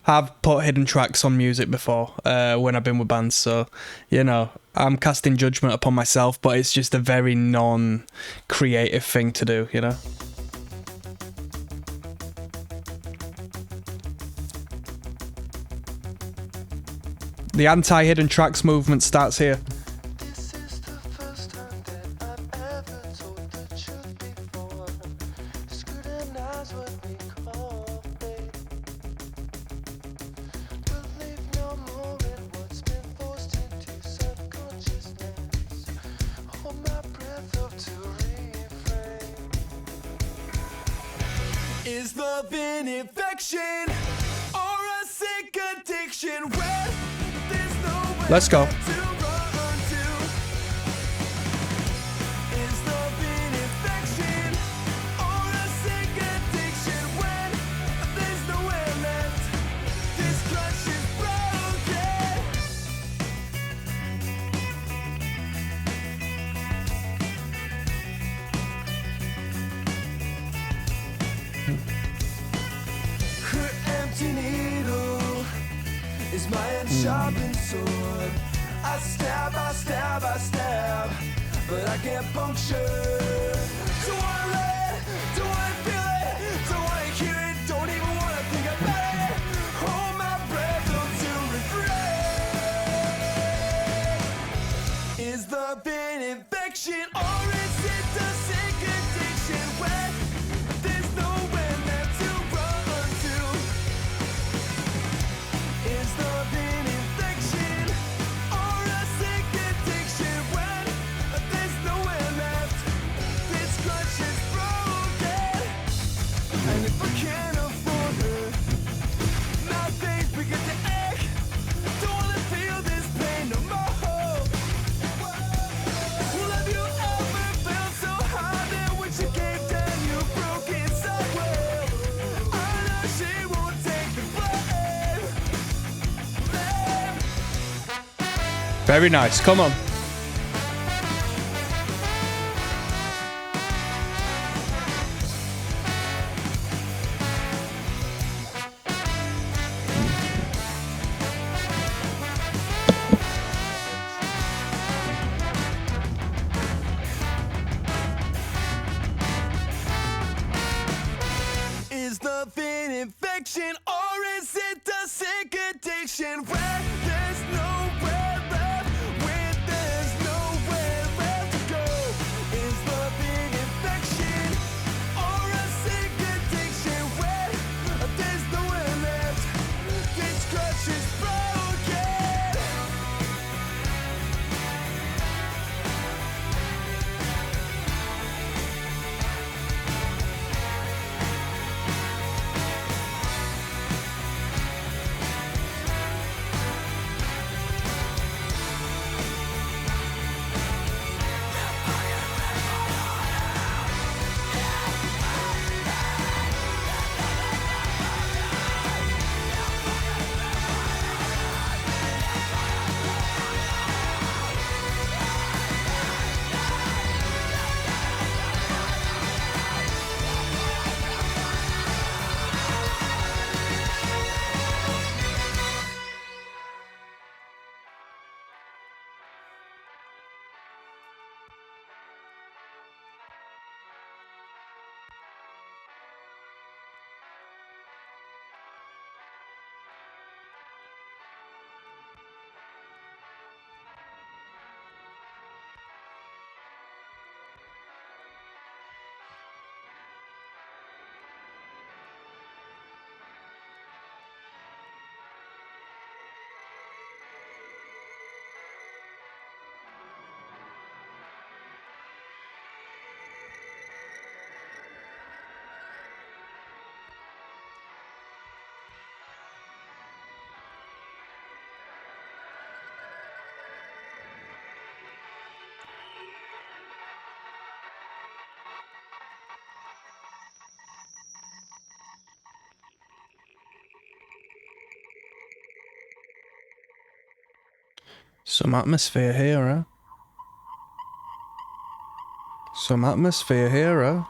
have put hidden tracks on music before when I've been with bands, so, you know, I'm casting judgment upon myself, but it's just a very non-creative thing to do, you know? The anti-hidden tracks movement starts here. This is the first time that I've ever told the truth before. Scrutinize what we call fate. Believe no more in what's been forced into subconsciousness. Hold my breath up to refrain. Is love an infection or a sick addiction where there's nowhere Let's go. to run to? Is love an infection or a sick addiction when there's nowhere left? This crush is broken. Her empty needle is my unsharpened sword. I stab, I stab, I stab, but I can't puncture. Don't wanna let, don't wanna feel it, don't wanna hear it, don't even wanna think about it. Hold my breath until regret. Is love an infection or is it a sick addiction when there's nowhere left to run to? Is love an infection or a sick addiction when there's nowhere left? This clutch is broken, and if I can't afford her, my face begins to ache. Don't wanna feel this pain no more. Well, have you ever felt so high that when she came down you broke inside? Well, I know she won't take the blame. Very nice. Come on. Is love an infection or is it a sick addiction where there's nowhere left, where there's nowhere left to go? Is love an infection or a sick addiction where there's nowhere left? This crush is broken. Some atmosphere here, huh? Some atmosphere here, huh?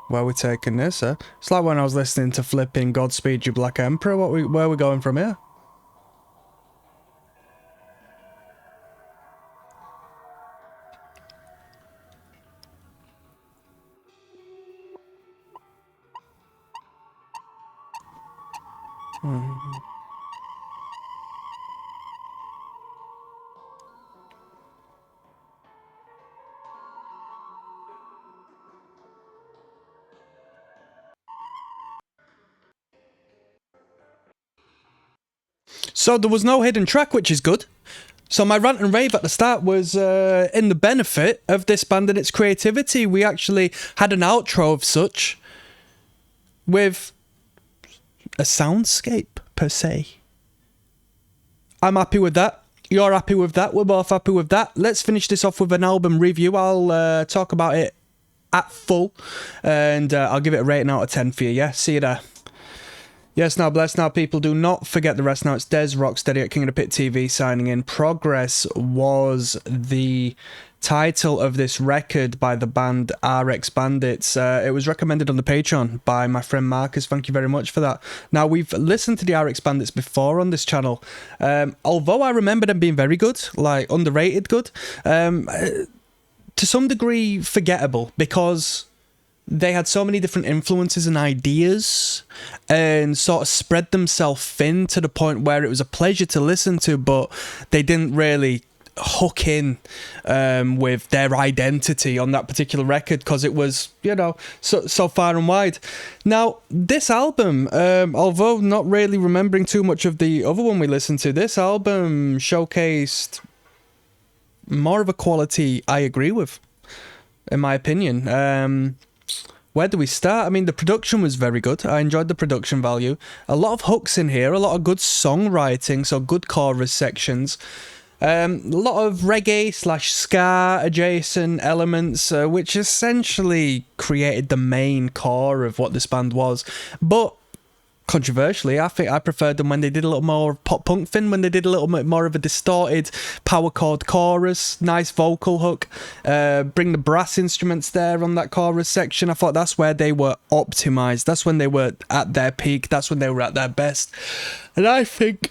Where we taking this, huh? It's like when I was listening to flipping Godspeed You Black Emperor. Where are we going from here? So there was no hidden track, which is good. So my rant and rave at the start was in the benefit of this band and its creativity. We actually had an outro of such with a soundscape, per se. I'm happy with that. You're happy with that. We're both happy with that. Let's finish this off with an album review. I'll talk about it at full, and I'll give it a rating out of 10 for you, yeah? See you there. Yes, now, bless now, people. Do not forget the rest now. It's Des Rocksteady at King of the Pit TV signing in. Progress was the title of this record by the band RX Bandits. It was recommended on the Patreon by my friend Marcus. Thank you very much for that. Now, we've listened to the RX Bandits before on this channel. Although I remember them being very good, like underrated good, to some degree forgettable, because they had so many different influences and ideas and sort of spread themselves thin to the point where it was a pleasure to listen to, but they didn't really hook in with their identity on that particular record, because it was, you know, so far and wide. Now, this album, although not really remembering too much of the other one we listened to, this album showcased more of a quality I agree with, in my opinion. Where do we start? I mean, the production was very good. I enjoyed the production value. A lot of hooks in here, a lot of good songwriting, so good chorus sections. A lot of reggae / ska adjacent elements, which essentially created the main core of what this band was. But controversially, I think I preferred them when they did a little more pop punk thing, when they did a little bit more of a distorted power chord chorus, nice vocal hook, bring the brass instruments there on that chorus section. I thought that's where they were optimized. That's when they were at their peak. That's when they were at their best. And I think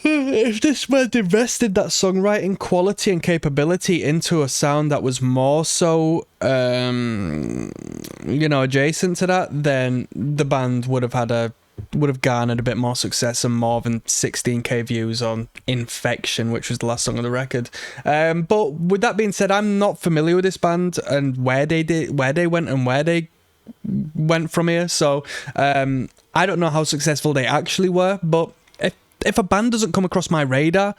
if this band invested that songwriting quality and capability into a sound that was more so, you know, adjacent to that, then the band would have garnered a bit more success and more than 16k views on Infection, which was the last song on the record. But with that being said, I'm not familiar with this band and where they went and where they went from here. So I don't know how successful they actually were, but if a band doesn't come across my radar,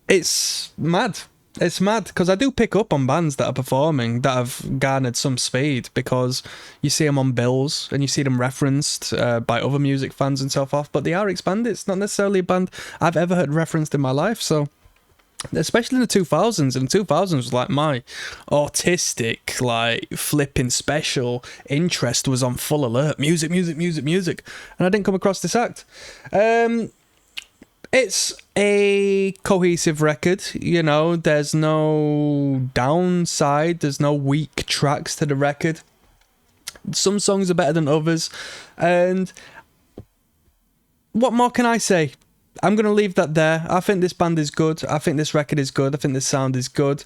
it's mad. It's mad, because I do pick up on bands that are performing that have garnered some speed, because you see them on bills and you see them referenced by other music fans and so forth. But the RX Bandits, not necessarily a band I've ever heard referenced in my life. So, especially in the 2000s, and the 2000s was like my autistic, like flipping special interest was on full alert. Music. And I didn't come across this act. It's a cohesive record, you know, there's no downside, there's no weak tracks to the record. Some songs are better than others, and what more can I say? I'm going to leave that there. I think this band is good, I think this record is good, I think this sound is good.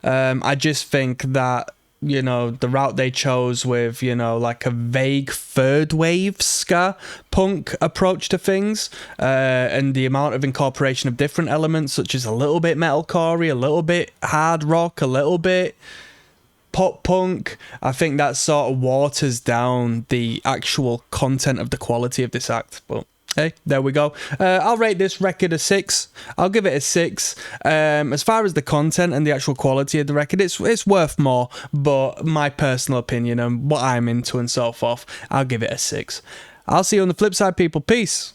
I just think that, you know, the route they chose with, you know, like a vague third wave ska punk approach to things, and the amount of incorporation of different elements, such as a little bit metalcore, a little bit hard rock, a little bit pop punk, I think that sort of waters down the actual content of the quality of this act. But hey, there we go. I'll rate this record a 6. I'll give it a 6. As far as the content and the actual quality of the record, it's worth more, but my personal opinion and what I'm into and so forth, I'll give it a 6. I'll see you on the flip side, people. Peace.